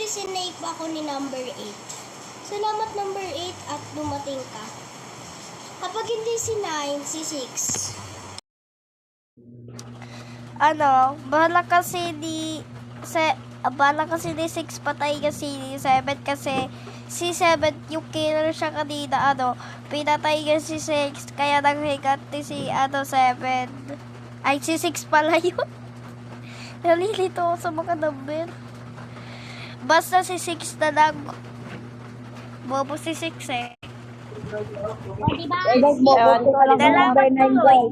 sinave ako ni number 8. Salamat number 8 at dumating ka. Kapag hindi si 9, si 6. Bahala kasi ni 6 patay kasi ni 7 kasi si 7 yung killer siya kanina, pinatay niya si 6 kaya nanghiganti si 7. Ay, si 6 pala yun. Nalilito ako sa mga number. Basta si 6 na lang. Bobo si 6 eh. Diba? Ewan ko lang sa number 9 guys.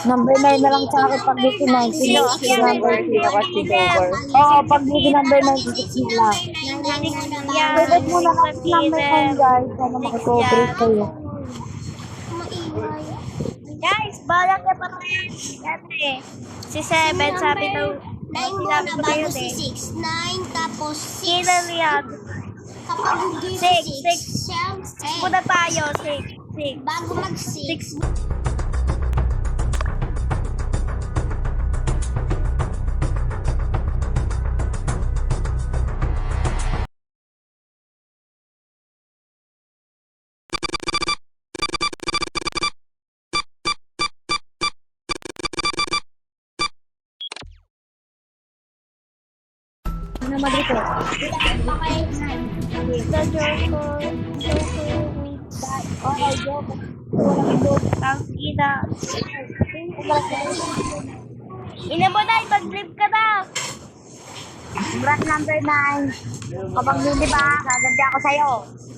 Number 9 na lang sa akin pag di si 9. Sino si number 2 kasi Dover. Oo, pag di si number 96 na lang. Pwede mo na lang si number 9 guys. Sana makikooperate kayo. Maingay. Guys, balak niya pa rin. Si 7, sabi daw. 9 muna bago si 6. 9 tapos 6. Killer yan. Kapag hindi Six, si 6, syempre. Muna tayo, 6. Bago mag-6. Ano mag-report? The Joko. Okay, joke. Walang joke. Ang ina. Ina mo na, mag-flip ka na. Congrats number 9. Kapag hindi ba, gaganti ako sa'yo.